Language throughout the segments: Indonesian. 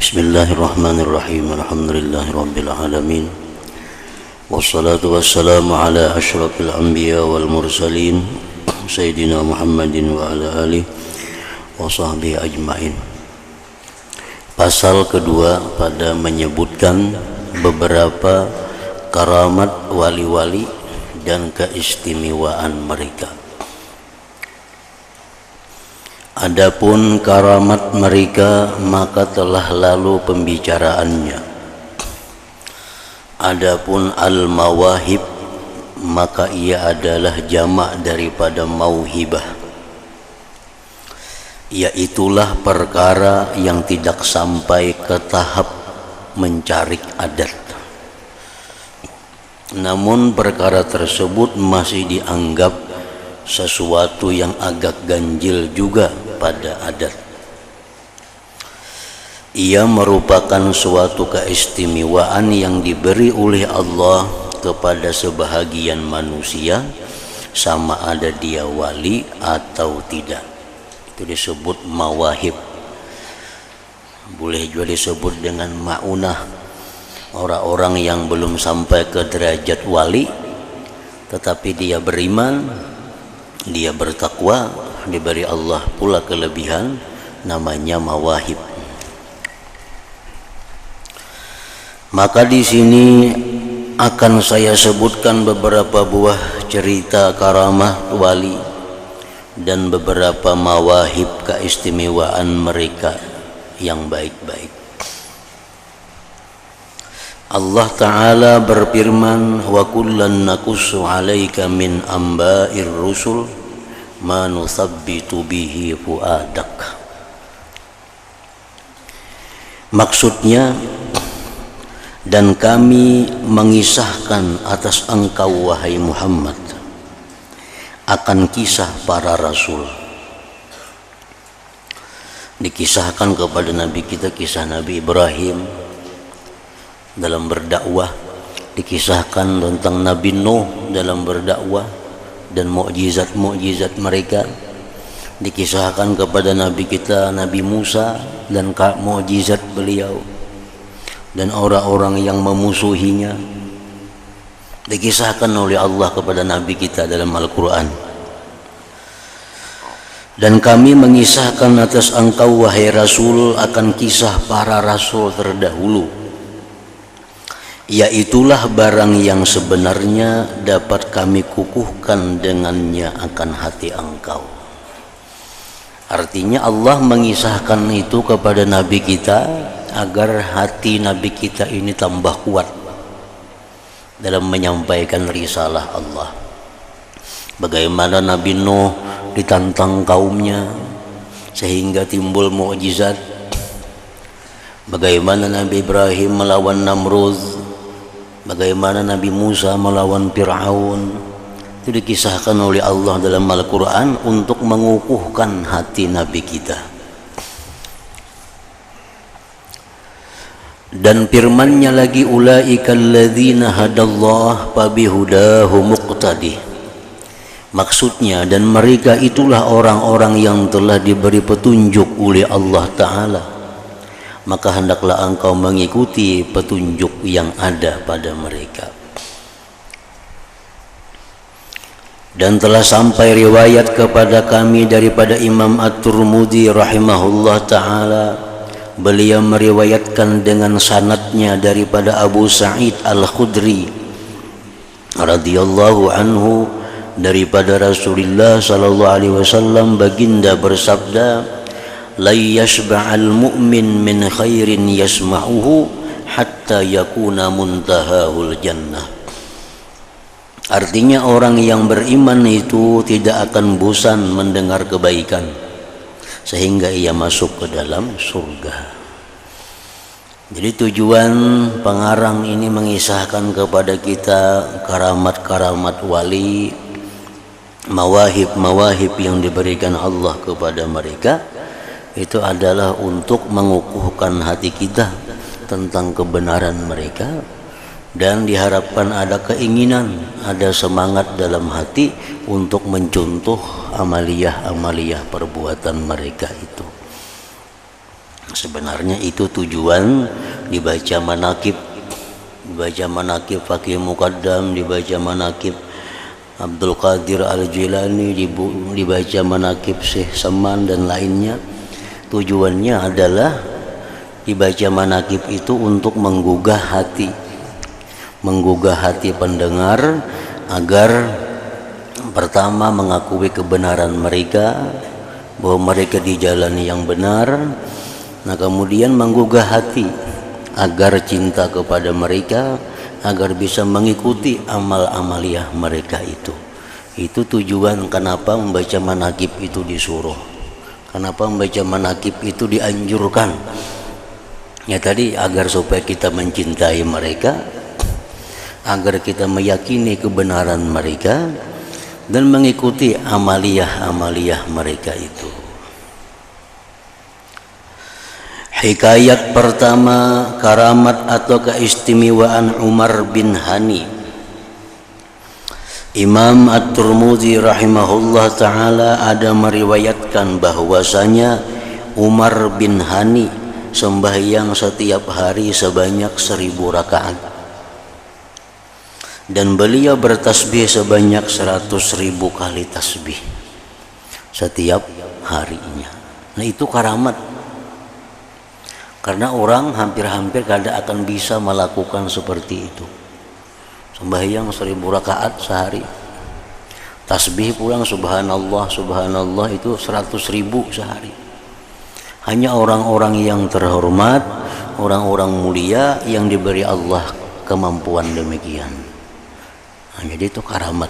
Bismillahirrahmanirrahim. Alhamdulillahirabbil alamin. Wassalatu wassalamu ala asyrafil anbiya wal mursalin sayyidina Muhammadin wa ala alihi wa sahbihi ajmain. Pasal kedua pada menyebutkan beberapa karamat wali-wali dan keistimewaan mereka. Adapun karamat mereka maka telah lalu pembicaraannya. Adapun al-mawahib maka ia adalah jamak daripada mauhibah, yaitulah perkara yang tidak sampai ke tahap mencarik adat, namun perkara tersebut masih dianggap sesuatu yang agak ganjil juga pada adat. Ia merupakan suatu keistimewaan yang diberi oleh Allah kepada sebahagian manusia, sama ada dia wali atau tidak. Itu disebut mawahib. Boleh juga disebut dengan maunah. Orang-orang yang belum sampai ke derajat wali tetapi dia beriman, dia bertakwa, diberi Allah pula kelebihan, namanya mawahib. Maka di sini akan saya sebutkan beberapa buah cerita karamah wali dan beberapa mawahib keistimewaan mereka yang baik-baik. Allah Ta'ala berfirman, wa kullan naqussu 'alaika min amba'ir rusul ma nusabbitu bihi fuadak. Maksudnya, dan kami mengisahkan atas engkau wahai Muhammad akan kisah para rasul. Dikisahkan kepada Nabi kita kisah Nabi Ibrahim dalam berdakwah, dikisahkan tentang Nabi Nuh dalam berdakwah dan mukjizat-mukjizat mereka, dikisahkan kepada Nabi kita Nabi Musa dan mukjizat beliau dan orang-orang yang memusuhinya, dikisahkan oleh Allah kepada Nabi kita dalam Al-Quran. Dan kami mengisahkan atas engkau wahai Rasul akan kisah para Rasul terdahulu, yaitulah barang yang sebenarnya dapat kami kukuhkan dengannya akan hati engkau. Artinya Allah mengisahkan itu kepada Nabi kita agar hati Nabi kita ini tambah kuat dalam menyampaikan risalah Allah. Bagaimana Nabi Nuh ditantang kaumnya sehingga timbul mukjizat, bagaimana Nabi Ibrahim melawan Namrud, bagaimana Nabi Musa melawan Fir'aun, itu dikisahkan oleh Allah dalam Al-Quran untuk mengukuhkan hati Nabi kita. Dan firman-Nya lagi, ulaika alladzina hadallah fabihudahu muqtadi. Maksudnya, dan mereka itulah orang-orang yang telah diberi petunjuk oleh Allah Ta'ala, maka hendaklah engkau mengikuti petunjuk yang ada pada mereka. Dan telah sampai riwayat kepada kami daripada Imam At-Tirmidzi rahimahullah ta'ala, beliau meriwayatkan dengan sanadnya daripada Abu Sa'id Al-Khudri radhiyallahu anhu daripada Rasulullah sallallahu alaihi wasallam, baginda bersabda, la yashba'al mu'min min khairin yasma'uhu hatta yakuna muntahahul jannah. Artinya orang yang beriman itu tidak akan bosan mendengar kebaikan sehingga ia masuk ke dalam surga. Jadi tujuan pengarang ini mengisahkan kepada kita karamat-karamat wali, mawahib-mawahib yang diberikan Allah kepada mereka, itu adalah untuk mengukuhkan hati kita tentang kebenaran mereka, dan diharapkan ada keinginan, ada semangat dalam hati untuk mencontoh amaliyah-amaliyah perbuatan mereka itu. Sebenarnya itu tujuan dibaca manakib, Fakih Muqaddam, dibaca manakib Abdul Qadir Al-Jilani, dibaca manakib Syekh Saman dan lainnya. Tujuannya adalah dibaca manakib itu untuk menggugah hati pendengar agar pertama mengakui kebenaran mereka, bahwa mereka di jalan yang benar. Nah, kemudian menggugah hati agar cinta kepada mereka, agar bisa mengikuti amal-amaliyah mereka itu. Itu tujuan kenapa membaca manakib itu disuruh, kenapa membaca manakib itu dianjurkan. Ya tadi, agar supaya kita mencintai mereka, agar kita meyakini kebenaran mereka dan mengikuti amaliyah mereka itu. Hikayat pertama, karamat atau keistimewaan Umar bin Hani. Imam At-Tirmidzi rahimahullah ta'ala ada meriwayatkan bahwasanya Umar bin Hani sembahyang setiap hari sebanyak 1000 rakaat, dan beliau bertasbih sebanyak 100.000 kali tasbih setiap harinya. Nah, itu karamat, karena orang hampir-hampir kada akan bisa melakukan seperti itu. Sembahyang 1000 rakaat sehari, tasbih pulang subhanallah subhanallah itu 100.000 sehari. Hanya orang-orang yang terhormat, orang-orang mulia yang diberi Allah kemampuan demikian. Nah, jadi itu karamat.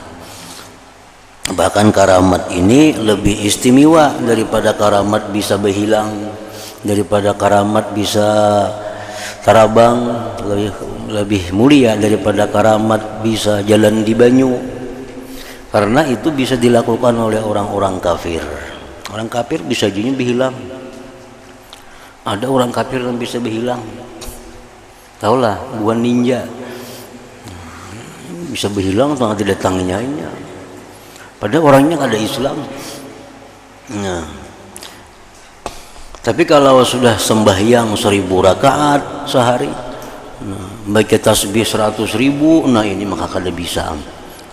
Bahkan karamat ini lebih istimewa daripada karamat bisa berhilang, daripada karamat bisa terabang, lebih mulia daripada karamat bisa jalan di banyu. Karena itu bisa dilakukan oleh orang-orang kafir. Orang kafir bisa jadi berhilang. Ada orang kafir yang bisa berhilang. Taulah, bukan ninja. Bisa berhilang atau tidak datangnya. Padahal orangnya ada Islam. Nah, tapi kalau sudah sembahyang 1000 rakaat sehari, baca tasbih 100.000, nah ini maka kada bisa.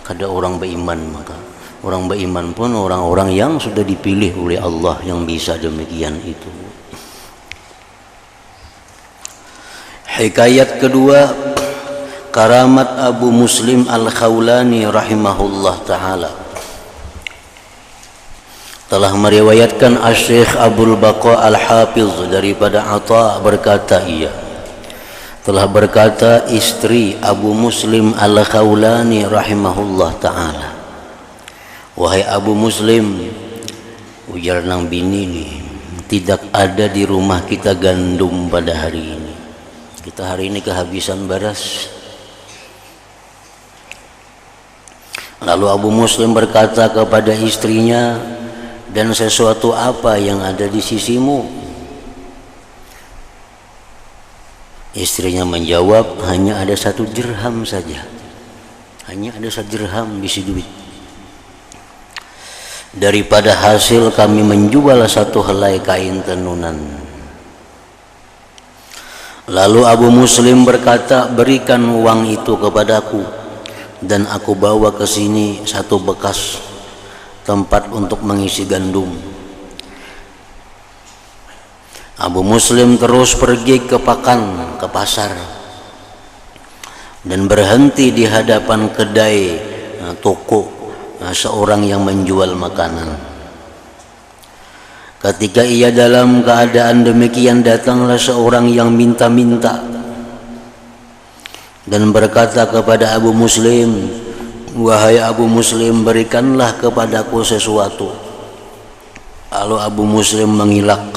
Kada orang beriman. Maka orang beriman pun orang-orang yang sudah dipilih oleh Allah yang bisa demikian itu. Hikayat kedua, karamat Abu Muslim Al-Khawlani rahimahullah ta'ala. Telah meriwayatkan Asy-Syaikh Abdul Baqa Al-Hafiz daripada Atha berkata, ia telah berkata istri Abu Muslim Al-Khawlani rahimahullah ta'ala, wahai Abu Muslim, ujar nang bini nih, tidak ada di rumah kita gandum pada hari ini. Kita hari ini kehabisan beras. Lalu Abu Muslim berkata kepada istrinya, dan sesuatu apa yang ada di sisimu? Istrinya menjawab, hanya ada 1 dirham saja. Hanya ada 1 dirham bisi duit. Daripada hasil kami menjual 1 helai kain tenunan. Lalu Abu Muslim berkata, berikan uang itu kepadaku dan aku bawa ke sini 1 bekas tempat untuk mengisi gandum. Abu Muslim terus pergi ke pasar, dan berhenti di hadapan kedai toko seorang yang menjual makanan. Ketika ia dalam keadaan demikian, datanglah seorang yang minta-minta dan berkata kepada Abu Muslim, wahai Abu Muslim, berikanlah kepadaku sesuatu. Lalu Abu Muslim mengilak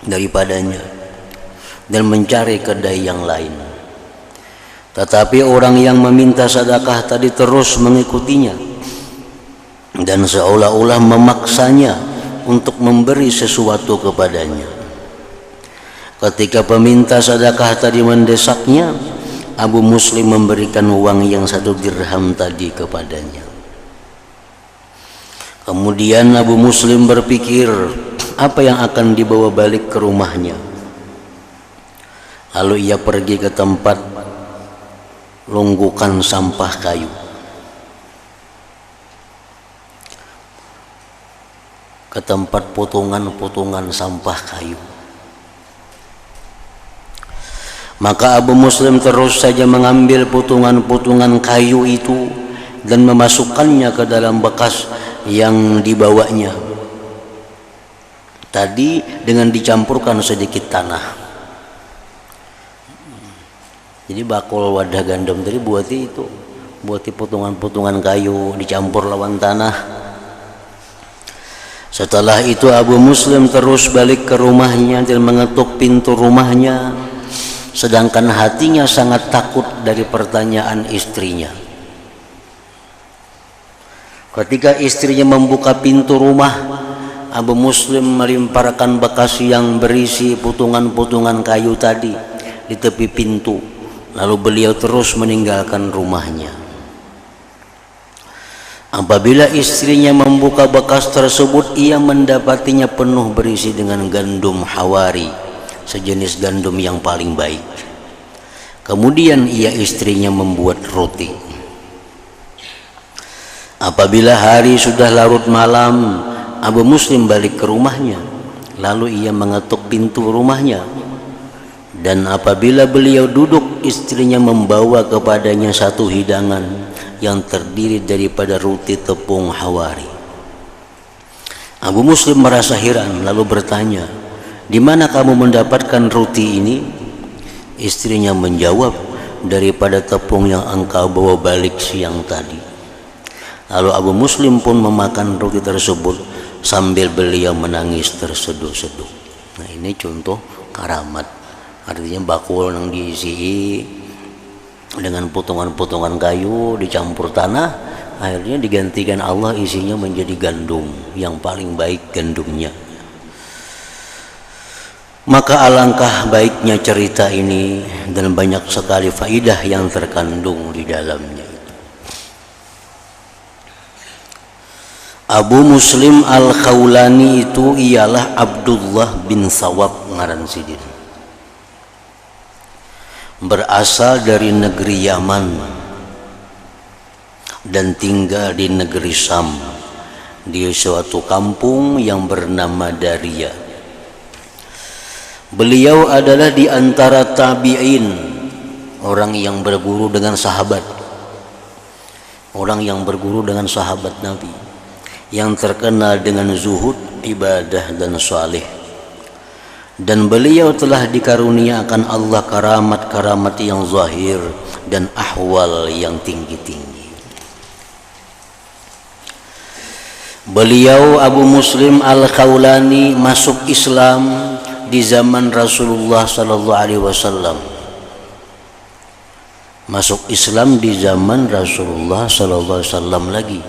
daripadanya dan mencari kedai yang lain. Tetapi orang yang meminta sedekah tadi terus mengikutinya dan seolah-olah memaksanya untuk memberi sesuatu kepadanya. Ketika peminta sedekah tadi mendesaknya, Abu Muslim memberikan uang yang 1 dirham tadi kepadanya. Kemudian Abu Muslim berpikir, apa yang akan dibawa balik ke rumahnya. Lalu ia pergi ke tempat longgokan sampah kayu. Ke tempat potongan-potongan sampah kayu. Maka Abu Muslim terus saja mengambil potongan-potongan kayu itu dan memasukkannya ke dalam bekas yang dibawanya. Tadi dengan dicampurkan sedikit tanah. Jadi bakul wadah gandum tadi buati potongan-potongan kayu dicampur lawan tanah. Setelah itu Abu Muslim terus balik ke rumahnya dan mengetuk pintu rumahnya, sedangkan hatinya sangat takut dari pertanyaan istrinya. Ketika istrinya membuka pintu rumah, Abu Muslim melemparkan bekas yang berisi potongan-potongan kayu tadi di tepi pintu. Lalu beliau terus meninggalkan rumahnya. Apabila istrinya membuka bekas tersebut, ia mendapatinya penuh berisi dengan gandum hawari, sejenis gandum yang paling baik. Kemudian istrinya membuat roti. Apabila hari sudah larut malam, Abu Muslim balik ke rumahnya. Lalu ia mengetuk pintu rumahnya. Dan apabila beliau duduk, istrinya membawa kepadanya satu hidangan yang terdiri daripada roti tepung hawari. Abu Muslim merasa heran lalu bertanya, "Di mana kamu mendapatkan roti ini?" Istrinya menjawab, "Daripada tepung yang engkau bawa balik siang tadi." Lalu Abu Muslim pun memakan roti tersebut sambil beliau menangis terseduh-seduh. Nah, ini contoh karamat. Artinya bakul yang diisi dengan potongan-potongan kayu dicampur tanah, akhirnya digantikan Allah isinya menjadi gandum yang paling baik gandumnya. Maka alangkah baiknya cerita ini dan banyak sekali faidah yang terkandung di dalamnya. Abu Muslim Al-Khawlani itu ialah Abdullah bin Sawab ngaran sidin. Berasal dari negeri Yaman dan tinggal di negeri Syam di suatu kampung yang bernama Daria. Beliau adalah di antara tabi'in, orang yang berguru dengan sahabat, orang yang berguru dengan sahabat Nabi, yang terkenal dengan zuhud, ibadah dan saleh. Dan beliau telah dikaruniakan Allah karamat-karamat yang zahir dan ahwal yang tinggi-tinggi. Beliau Abu Muslim Al-Khawlani masuk Islam di zaman Rasulullah sallallahu alaihi wasallam. Masuk Islam di zaman Rasulullah sallallahu alaihi wasallam lagi.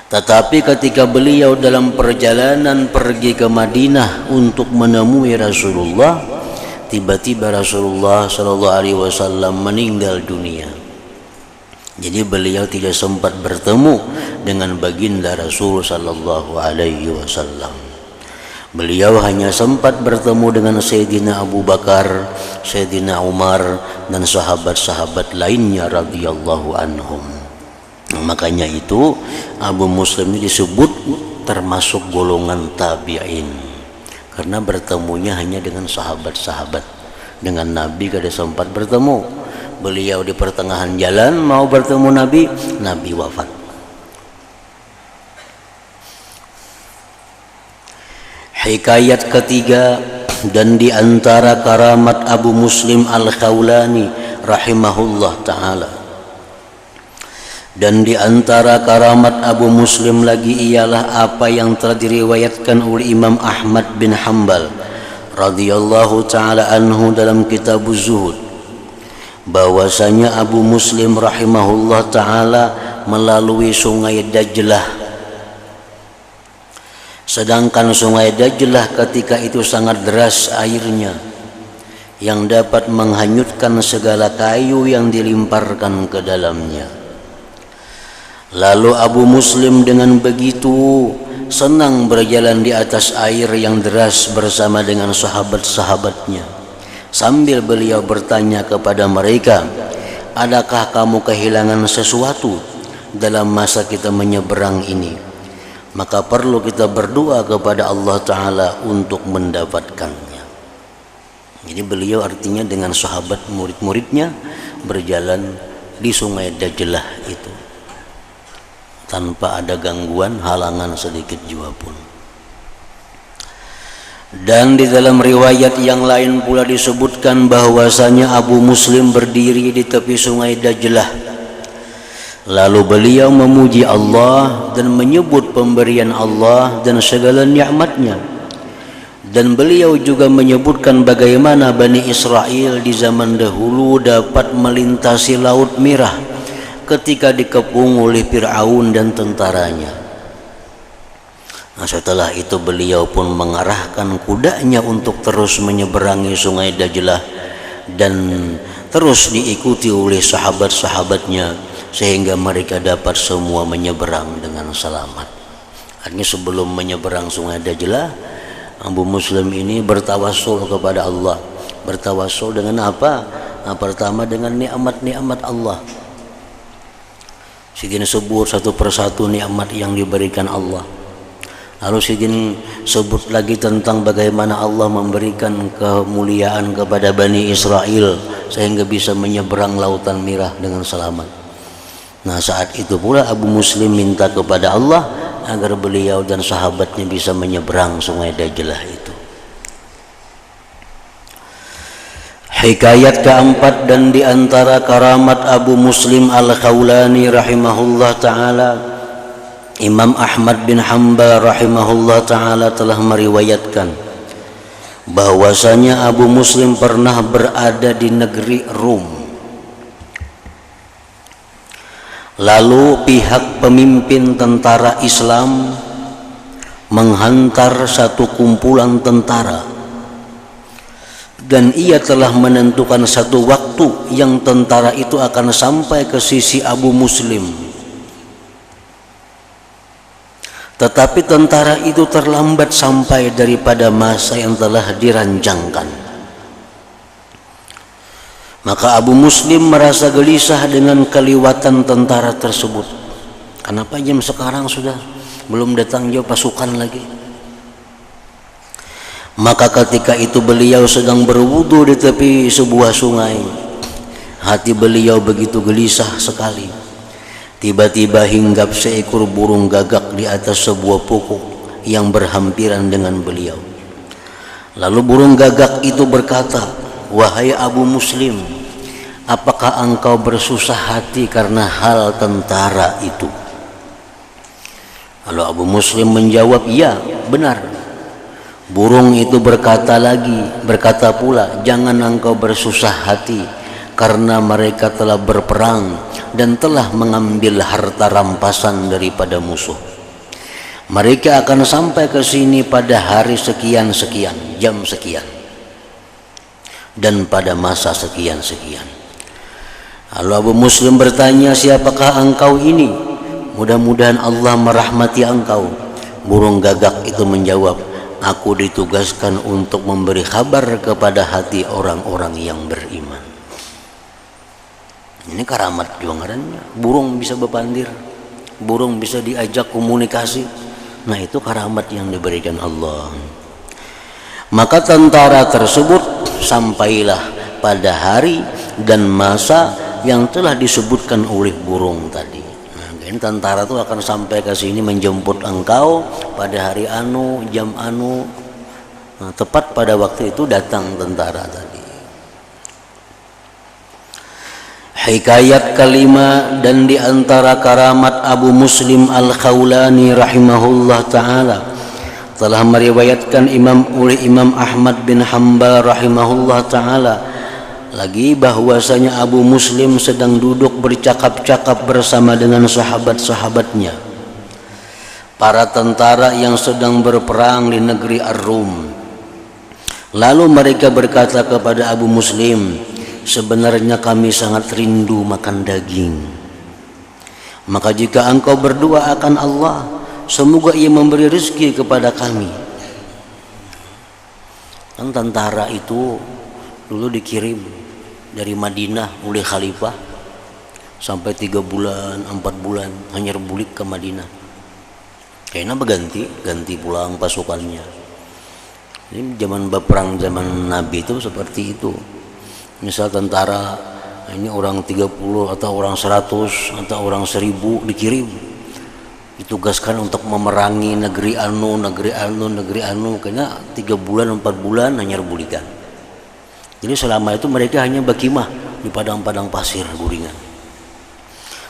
Tetapi ketika beliau dalam perjalanan pergi ke Madinah untuk menemui Rasulullah, tiba-tiba Rasulullah sallallahu alaihi wasallam meninggal dunia. Jadi beliau tidak sempat bertemu dengan baginda Rasul sallallahu alaihi wasallam. Beliau hanya sempat bertemu dengan Sayyidina Abu Bakar, Sayyidina Umar dan sahabat-sahabat lainnya radhiyallahu anhum. Makanya itu Abu Muslim ini disebut termasuk golongan tabi'in, karena bertemunya hanya dengan sahabat-sahabat. Dengan Nabi kada sempat bertemu. Beliau di pertengahan jalan mau bertemu Nabi, Nabi wafat. Hikayat ketiga dan di antara karamat Abu Muslim Al-Khawlani rahimahullah ta'ala, dan di antara karamat Abu Muslim lagi ialah apa yang telah diriwayatkan oleh Imam Ahmad bin Hanbal radhiyallahu ta'ala anhu dalam kitab Zuhud, bahwasanya Abu Muslim rahimahullah ta'ala melalui sungai Dajlah. Sedangkan sungai Dajlah ketika itu sangat deras airnya yang dapat menghanyutkan segala kayu yang dilimparkan ke dalamnya. Lalu Abu Muslim dengan begitu senang berjalan di atas air yang deras bersama dengan sahabat-sahabatnya, sambil beliau bertanya kepada mereka, adakah kamu kehilangan sesuatu dalam masa kita menyeberang ini? Maka perlu kita berdoa kepada Allah Ta'ala untuk mendapatkannya. Jadi beliau artinya dengan sahabat murid-muridnya berjalan di sungai Dajlah itu tanpa ada gangguan, halangan sedikit jua pun. Dan di dalam riwayat yang lain pula disebutkan bahwasanya Abu Muslim berdiri di tepi sungai Dajlah, lalu beliau memuji Allah dan menyebut pemberian Allah dan segala nikmatnya. Dan beliau juga menyebutkan bagaimana Bani Israel di zaman dahulu dapat melintasi Laut Merah ketika dikepung oleh Fir'aun dan tentaranya. Nah, setelah itu beliau pun mengarahkan kudanya untuk terus menyeberangi sungai Dajlah dan terus diikuti oleh sahabat-sahabatnya sehingga mereka dapat semua menyeberang dengan selamat. Artinya sebelum menyeberang sungai Dajlah, Abu Muslim ini bertawassul kepada Allah. Bertawassul dengan apa? Nah, pertama dengan nikmat-nikmat Allah. Sigin sebut satu persatu nikmat yang diberikan Allah. Lalu sigin sebut lagi tentang bagaimana Allah memberikan kemuliaan kepada Bani Israel sehingga bisa menyeberang Lautan Merah dengan selamat. Nah, saat itu pula Abu Muslim minta kepada Allah agar beliau dan sahabatnya bisa menyeberang sungai Dajlah itu. Hikayat keempat dan di antara karamat Abu Muslim Al-Khawlani rahimahullah ta'ala, Imam Ahmad bin Hanbal rahimahullah ta'ala telah meriwayatkan bahwasanya Abu Muslim pernah berada di negeri Rum. Lalu pihak pemimpin tentara Islam menghantar satu kumpulan tentara, dan ia telah menentukan satu waktu yang tentara itu akan sampai ke sisi Abu Muslim. Tetapi tentara itu terlambat sampai daripada masa yang telah dirancangkan. Maka Abu Muslim merasa gelisah dengan keliwatan tentara tersebut. Kenapa jam sekarang sudah belum datang jauh pasukan lagi? Maka ketika itu beliau sedang berwudu di tepi sebuah sungai. Hati beliau begitu gelisah sekali. Tiba-tiba hinggap seekor burung gagak di atas sebuah pokok yang berhampiran dengan beliau. Lalu burung gagak itu berkata, "Wahai Abu Muslim, apakah engkau bersusah hati karena hal tentara itu?" Lalu Abu Muslim menjawab, "Ya, benar." Burung itu berkata pula, "Jangan engkau bersusah hati karena mereka telah berperang dan telah mengambil harta rampasan daripada musuh. Mereka akan sampai ke sini pada hari sekian-sekian, jam sekian, dan pada masa sekian-sekian." Lalu Abu Muslim bertanya, "Siapakah engkau ini? Mudah-mudahan Allah merahmati engkau." Burung gagak itu menjawab, "Aku ditugaskan untuk memberi kabar kepada hati orang-orang yang beriman." Ini karamat juga ngarannya. Burung bisa berpandir, burung bisa diajak komunikasi. Nah, itu karamat yang diberikan Allah. Maka tentara tersebut sampailah pada hari dan masa yang telah disebutkan oleh burung tadi. Nah, ini tentara itu akan sampai ke sini menjemput engkau pada hari anu, jam anu. Nah, tepat pada waktu itu datang tentara tadi. Hikayat kelima dan di antara karamat Abu Muslim Al-Khawlani rahimahullah ta'ala telah meriwayatkan oleh Imam Ahmad bin Hanbal rahimahullah ta'ala lagi bahwasanya Abu Muslim sedang duduk bercakap-cakap bersama dengan sahabat-sahabatnya, para tentara yang sedang berperang di negeri Ar-Rum. Lalu mereka berkata kepada Abu Muslim, "Sebenarnya kami sangat rindu makan daging. Maka jika engkau berdoa akan Allah, semoga ia memberi rezeki kepada kami. Kan tentara itu dulu dikirim dari Madinah oleh khalifah sampai 3 bulan 4 bulan hanya bulik ke Madinah, kayaknya ganti pulang pasukannya. Ini zaman perang zaman Nabi itu seperti itu. Misal tentara ini orang 30 atau orang 100 atau orang 1000 dikirim, ditugaskan untuk memerangi negeri anu, kayaknya 3 bulan 4 bulan hanya rebulikan. Jadi selama itu mereka hanya berkimah di padang-padang pasir guringan.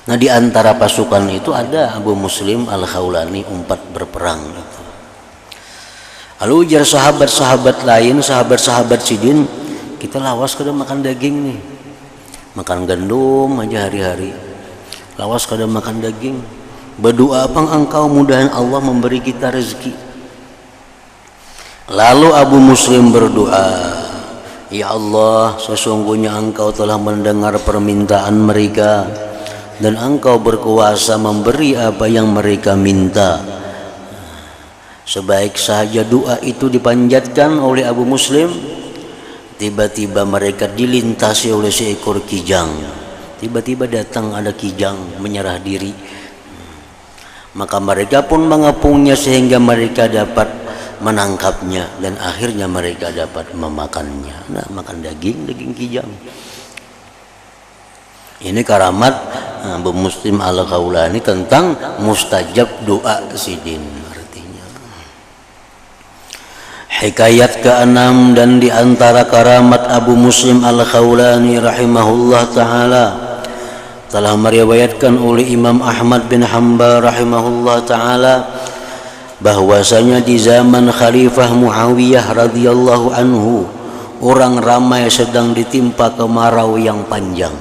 Nah, di antara pasukan itu ada Abu Muslim Al-Khawlani umpat berperang itu. Lalu ujar sahabat-sahabat lain, sahabat-sahabat Sidin, kita lawas kada makan daging nih, makan gandum aja hari-hari, lawas kada makan daging. Berdoa apa engkau, mudahan Allah memberi kita rezeki. Lalu Abu Muslim berdoa, ya Allah, sesungguhnya engkau telah mendengar permintaan mereka dan engkau berkuasa memberi apa yang mereka minta. Sebaik saja doa itu dipanjatkan oleh Abu Muslim, tiba-tiba mereka dilintasi oleh seekor kijang. Tiba-tiba datang ada kijang menyerah diri. Maka mereka pun mengepungnya sehingga mereka dapat menangkapnya dan akhirnya mereka dapat memakannya. Nah, makan daging kijang. Ini karamat Abu Muslim Al-Khawlani tentang mustajab doa Sidin. Hikayat ke-6 dan di antara karamat Abu Muslim Al-Khawlani rahimahullah ta'ala telah meriwayatkan oleh Imam Ahmad bin Hanbal rahimahullah ta'ala bahwasanya di zaman Khalifah Muawiyah radhiyallahu anhu orang ramai sedang ditimpa kemarau yang panjang.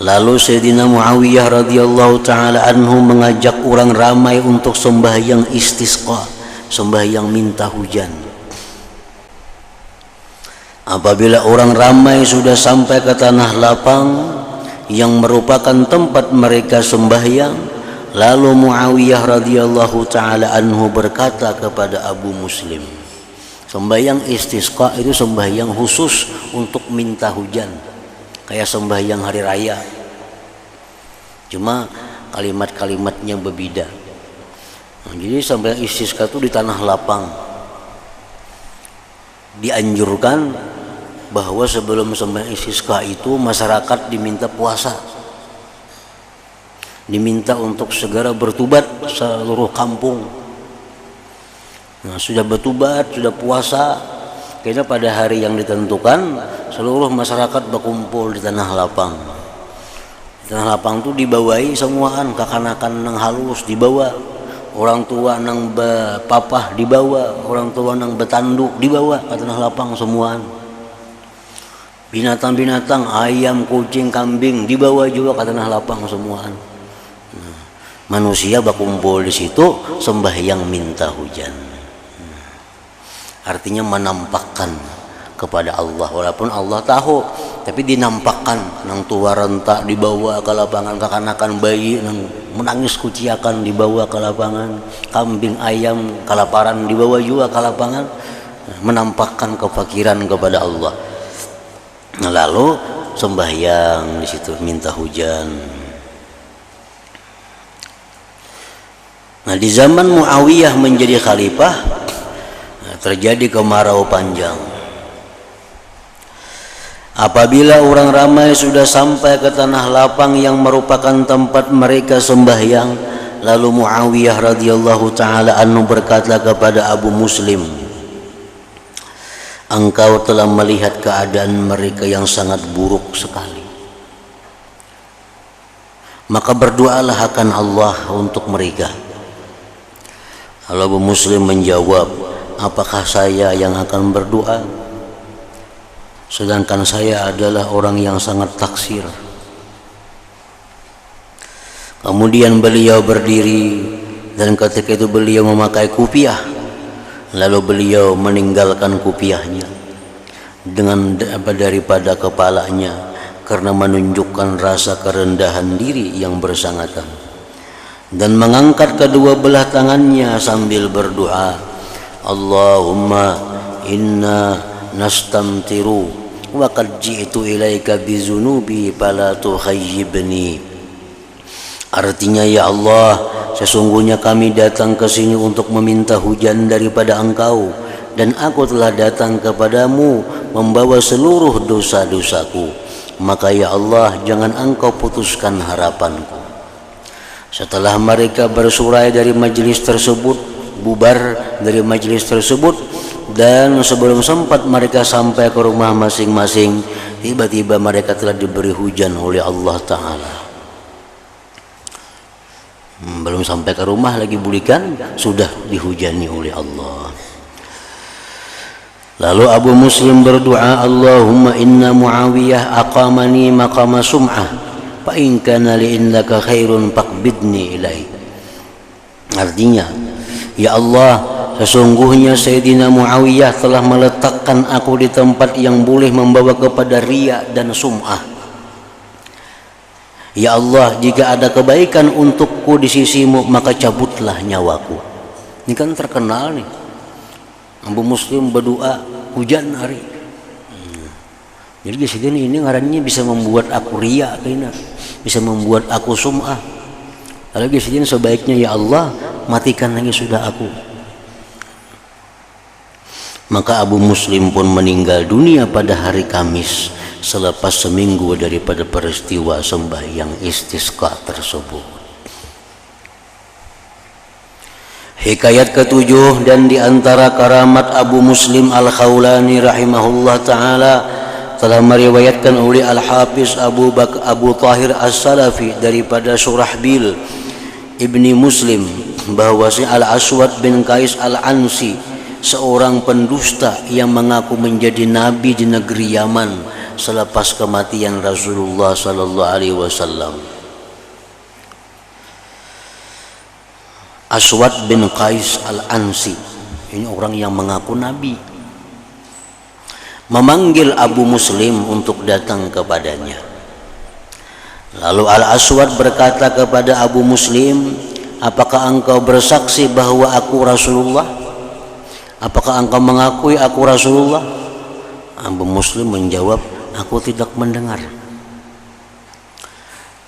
Lalu Sayyidina Muawiyah radhiyallahu ta'ala anhu mengajak orang ramai untuk sembahyang istisqa, sembahyang minta hujan. Apabila orang ramai sudah sampai ke tanah lapang yang merupakan tempat mereka sembahyang, lalu Muawiyah radhiyallahu taala anhu berkata kepada Abu Muslim, sembahyang istisqa itu sembahyang khusus untuk minta hujan, kayak sembahyang hari raya, cuma kalimat-kalimatnya berbeda. Jadi sembahyang istisqa itu di tanah lapang. Dianjurkan bahwa sebelum sembahyang istisqa itu masyarakat diminta puasa, diminta untuk segera bertobat seluruh kampung. Nah, sudah bertobat, sudah puasa, kayaknya pada hari yang ditentukan seluruh masyarakat berkumpul di tanah lapang. Di tanah lapang itu dibawahi semuaan, kakanakan nang halus dibawa, orang tua nang bapapah dibawa, orang tua nang betanduk dibawa ke tanah lapang semuaan. Binatang-binatang, ayam, kucing, kambing dibawa juga ke tanah lapang semuaan. Nah, manusia berkumpul di situ sembahyang minta hujan. Artinya menampakkan kepada Allah, walaupun Allah tahu, tapi dinampakkan. Nang tua rentak dibawa ke lapangan, kekanakan bayi nang menangis kuciakan dibawa ke lapangan, kambing ayam kelaparan dibawa juga ke lapangan, menampakkan kefakiran kepada Allah. Lalu sembahyang di situ minta hujan. Nah, di zaman Muawiyah menjadi khalifah, terjadi kemarau panjang. Apabila orang ramai sudah sampai ke tanah lapang yang merupakan tempat mereka sembahyang, lalu Muawiyah radhiyallahu taala anhu berkata kepada Abu Muslim, engkau telah melihat keadaan mereka yang sangat buruk sekali, maka berdoalah akan Allah untuk mereka. Lalu Abu Muslim menjawab, apakah saya yang akan berdoa? Sedangkan saya adalah orang yang sangat taksir. Kemudian beliau berdiri dan ketika itu beliau memakai kupiah. Lalu beliau meninggalkan kupiahnya dengan daripada kepalanya karena menunjukkan rasa kerendahan diri yang bersangatan, dan mengangkat kedua belah tangannya sambil berdoa, Allahumma inna nastamtiru wa qad ji'tu ilaika bizunubi fala tukhayyibni. Artinya, ya Allah, sesungguhnya kami datang ke sini untuk meminta hujan daripada Engkau, dan aku telah datang kepadamu membawa seluruh dosa-dosaku. Maka ya Allah, jangan Engkau putuskan harapanku. Setelah mereka bersurai dari majelis tersebut, bubar dari majelis tersebut, dan sebelum sempat mereka sampai ke rumah masing-masing, tiba-tiba mereka telah diberi hujan oleh Allah Ta'ala. Belum sampai ke rumah lagi bulikan, sudah dihujani oleh Allah. Lalu Abu Muslim berdoa, Allahumma inna Muawiyah aqamani maqama sum'ah, fa in kana li indaka khairun faqbidni ilaik. Artinya, ya Allah, sesungguhnya Sayyidina Muawiyah telah meletakkan aku di tempat yang boleh membawa kepada riya dan sum'ah. Ya Allah, jika ada kebaikan untukku di sisimu, maka cabutlah nyawaku. Ini kan terkenal nih, Abu Muslim berdoa hujan hari. Jadi di sini ini ngarannya bisa membuat aku riya, bisa membuat aku sum'ah. Lalu di sini sebaiknya, ya Allah, matikan lagi sudah aku. Maka Abu Muslim pun meninggal dunia pada hari Kamis selepas seminggu daripada peristiwa sembahyang istisqa tersebut. Hikayat ketujuh, dan di antara karamat Abu Muslim Al-Khawlani rahimahullah ta'ala telah meriwayatkan oleh Al-Hafiz Abu Tahir As-Salafi daripada Surahbil Ibni Muslim bahwasanya Al-Aswad bin Qais Al-Ansi, seorang pendusta yang mengaku menjadi nabi di negeri Yaman selepas kematian Rasulullah sallallahu alaihi wasallam. Aswad bin Qais Al-Ansi ini orang yang mengaku nabi, memanggil Abu Muslim untuk datang kepadanya. Lalu Al-Aswad berkata kepada Abu Muslim, apakah engkau bersaksi bahwa aku Rasulullah? Apakah engkau mengakui aku Rasulullah? Abu Muslim menjawab, aku tidak mendengar.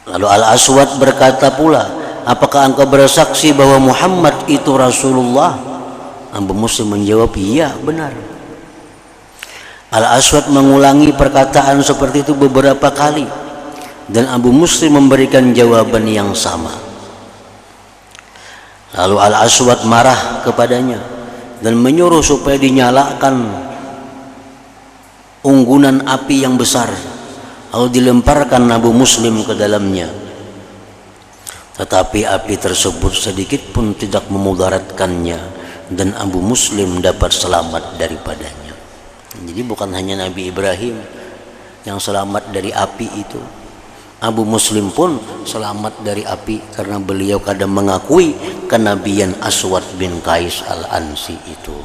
Lalu Al-Aswad berkata pula, apakah engkau bersaksi bahwa Muhammad itu Rasulullah? Abu Muslim menjawab, iya, benar. Al-Aswad mengulangi perkataan seperti itu beberapa kali, dan Abu Muslim memberikan jawaban yang sama. Lalu Al-Aswad marah kepadanya dan menyuruh supaya dinyalakan unggunan api yang besar, lalu dilemparkan Abu Muslim ke dalamnya. Tetapi api tersebut sedikit pun tidak memudaratkannya, dan Abu Muslim dapat selamat daripadanya. Jadi bukan hanya Nabi Ibrahim yang selamat dari api itu, Abu Muslim pun selamat dari api karena beliau kadang mengakui kenabian Aswad bin Qais Al-Ansi itu.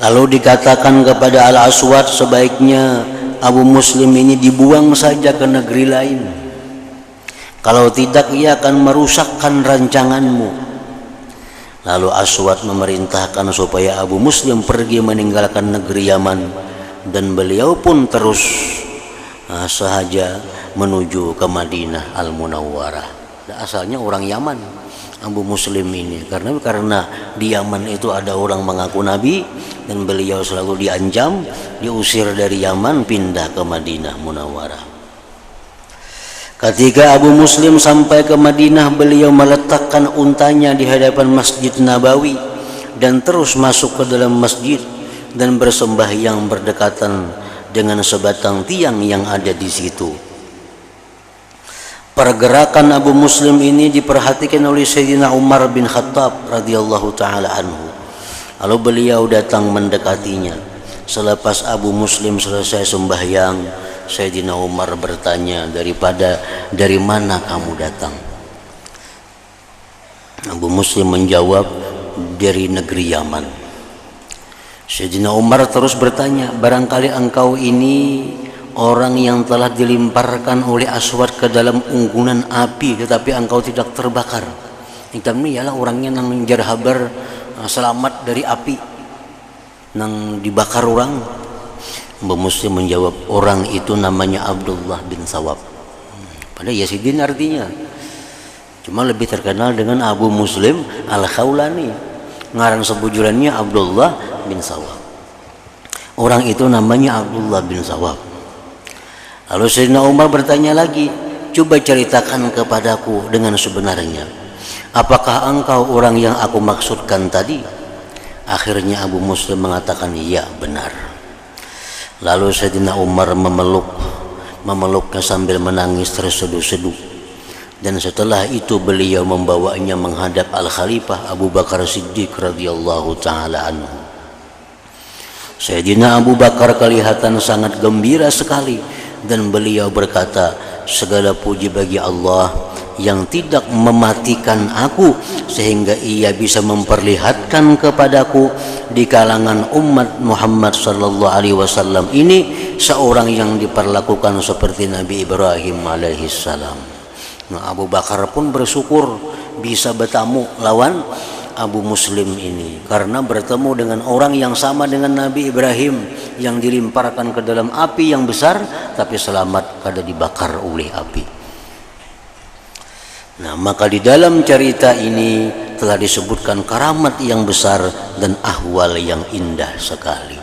Lalu dikatakan kepada Al-Aswad, sebaiknya Abu Muslim ini dibuang saja ke negeri lain, kalau tidak ia akan merusakkan rancanganmu. Lalu Aswad memerintahkan supaya Abu Muslim pergi meninggalkan negeri Yaman, dan beliau pun terus sahaja menuju ke Madinah Al-Munawwarah. Asalnya orang Yaman Abu Muslim ini, karena di Yaman itu ada orang mengaku nabi, dan beliau selalu diancam, diusir dari Yaman pindah ke Madinah Munawwarah. Ketika Abu Muslim sampai ke Madinah, beliau meletakkan untanya di hadapan Masjid Nabawi dan terus masuk ke dalam masjid dan bersembahyang berdekatan dengan sebatang tiang yang ada di situ. Pergerakan Abu Muslim ini diperhatikan oleh Sayyidina Umar bin Khattab radhiyallahu taala anhu. Lalu beliau datang mendekatinya. Selepas Abu Muslim selesai sembahyang, Sayyidina Umar bertanya, dari mana kamu datang? Abu Muslim menjawab, dari negeri Yaman. Sayyidina Umar terus bertanya, barangkali engkau ini orang yang telah dilemparkan oleh Aswad ke dalam unggunan api tetapi engkau tidak terbakar. Hitam ini ialah orangnya nang menjar habar selamat dari api nang dibakar orang. Mbah Muslim menjawab, orang itu namanya Abdullah bin Sawab. Pada Yazidin artinya, cuma lebih terkenal dengan Abu Muslim Al-Khawlani. Ngarang sebujurannya Abdullah bin Sawab. Orang itu namanya Abdullah bin Sawab. Lalu Sayyidina Umar bertanya lagi, coba ceritakan kepadaku dengan sebenarnya, apakah engkau orang yang aku maksudkan tadi? Akhirnya Abu Muslim mengatakan, iya benar. Lalu Sayyidina Umar memeluknya sambil menangis terseduh-seduh. Dan setelah itu beliau membawanya menghadap Al-Khalifah Abu Bakar Siddiq radhiyallahu ta'ala anhu. Sayyidina Abu Bakar kelihatan sangat gembira sekali dan beliau berkata, segala puji bagi Allah yang tidak mematikan aku sehingga ia bisa memperlihatkan kepadaku di kalangan umat Muhammad sallallahu alaihi wasallam ini seorang yang diperlakukan seperti Nabi Ibrahim alaihissalam. Nah, Abu Bakar pun bersyukur bisa bertamu lawan Abu Muslim ini karena bertemu dengan orang yang sama dengan Nabi Ibrahim yang dilemparkan ke dalam api yang besar tapi selamat kada dibakar oleh api. Nah, maka di dalam cerita ini telah disebutkan karamat yang besar dan ahwal yang indah sekali.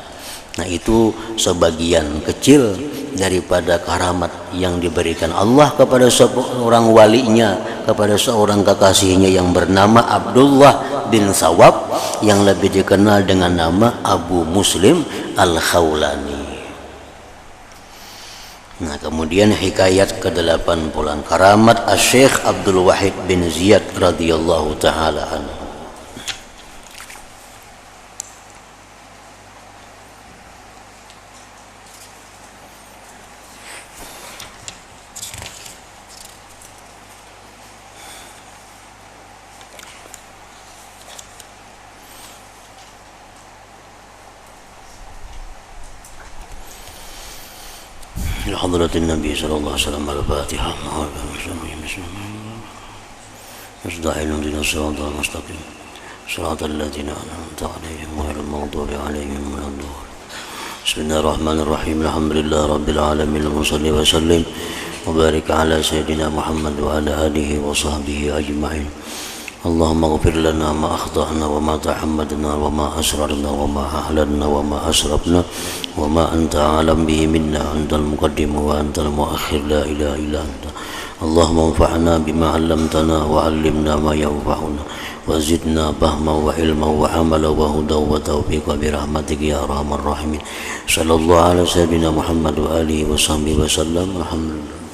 Nah, itu sebagian kecil daripada karamat yang diberikan Allah kepada seorang walinya, kepada seorang kekasihnya yang bernama Abdullah bin Sawab yang lebih dikenal dengan nama Abu Muslim Al-Khawlani. Nah, kemudian hikayat ke-80 karamat Asy-Syaikh Abdul Wahid bin Ziyad radhiyallahu taala anhu. حضرة النبي صلى الله عليه وسلم الفاتحة مستحيل من الصراط المستقيم صراط الذين أنعمت عليهم غير المغضوب عليهم ولا الضالين بسم الله الرحمن الرحيم الحمد لله رب العالمين وصلي وسلم وبارك على سيدنا محمد وعلى آله وصحبه أجمعين اللهم اغفر لنا ما أخطأنا وما تعمدنا وما أسررنا وما أعلنا وما أسرفنا وما أنت أعلم به منا أنت المقدم وأنت المؤخر لا إله إلا أنت اللهم انفعنا بما علمتنا وعلمنا ما ينفعنا وزدنا فهما وعلما وعملا وهدى وتوفيقا برحمتك يا أرحم الراحمين صلى الله على سيدنا محمد وآله وصحبه وسلم الحمد لله.